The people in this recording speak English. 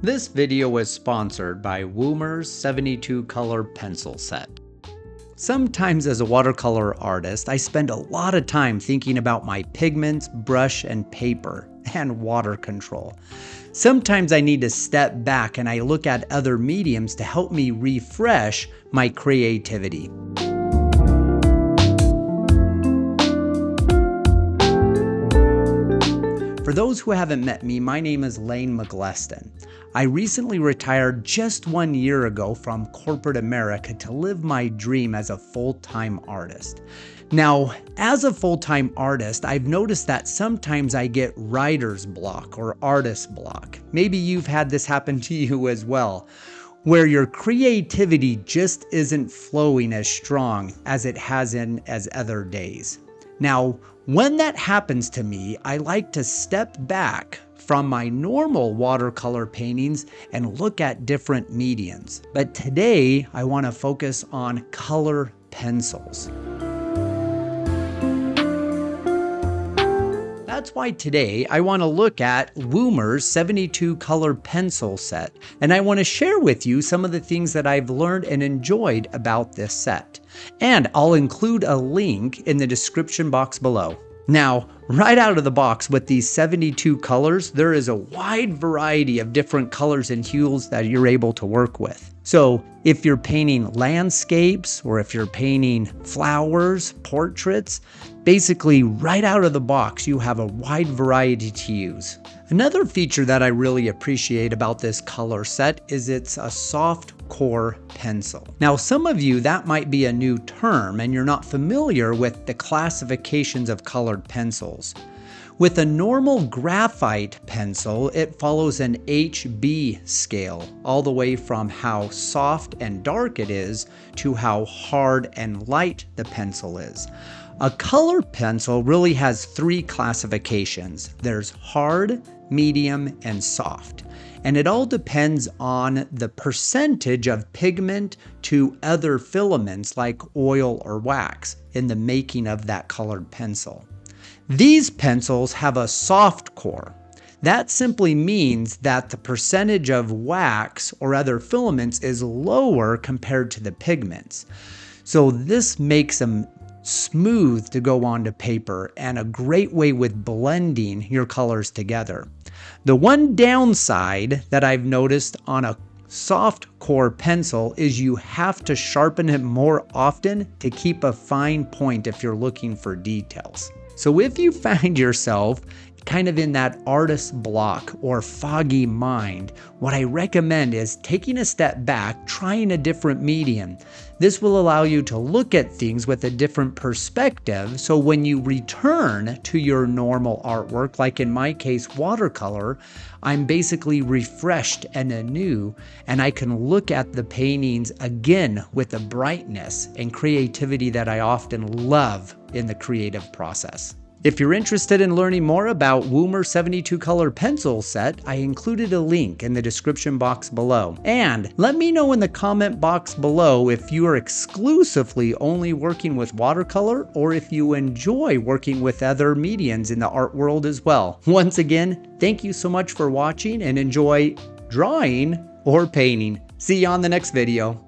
This video was sponsored by Woomer's 72 color pencil set. Sometimes as a watercolor artist, I spend a lot of time thinking about my pigments, brush, and paper, and water control. Sometimes I need to step back and I look at other mediums to help me refresh my creativity. For those who haven't met me, my name is Lane McGleston. I recently retired just 1 year ago from corporate America to live my dream as a full-time artist. Now, as a full-time artist, I've noticed that sometimes I get writer's block or artist block. Maybe you've had this happen to you as well, where your creativity just isn't flowing as strong as it has in as other days. Now, when that happens to me, I like to step back from my normal watercolor paintings and look at different mediums. But today, I want to focus on color pencils. That's why today I want to look at Woomer's 72 color pencil set, and I want to share with you some of the things that I've learned and enjoyed about this set. And I'll include a link in the description box below. Now, right out of the box with these 72 colors, there is a wide variety of different colors and hues that you're able to work with. So if you're painting landscapes or if you're painting flowers, portraits, basically right out of the box, you have a wide variety to use. Another feature that I really appreciate about this color set is it's a soft core pencil. Now, some of you, that might be a new term and you're not familiar with the classifications of colored pencils. With a normal graphite pencil, it follows an HB scale, all the way from how soft and dark it is to how hard and light the pencil is. A color pencil really has three classifications. There's hard, medium, and soft. And it all depends on the percentage of pigment to other filaments like oil or wax in the making of that colored pencil. These pencils have a soft core. That simply means that the percentage of wax or other filaments is lower compared to the pigments. So this makes them smooth to go onto paper and a great way with blending your colors together. The one downside that I've noticed on a soft core pencil is you have to sharpen it more often to keep a fine point if you're looking for details. So if you find yourself kind of in that artist block or foggy mind, what I recommend is taking a step back, trying a different medium. This will allow you to look at things with a different perspective, so when you return to your normal artwork, like in my case, watercolor, I'm basically refreshed and anew, and I can look at the paintings again with the brightness and creativity that I often love in the creative process. If you're interested in learning more about Woomer's 72 color pencil set, I included a link in the description box below. And let me know in the comment box below if you are exclusively only working with watercolor or if you enjoy working with other mediums in the art world as well. Once again, thank you so much for watching and enjoy drawing or painting. See you on the next video.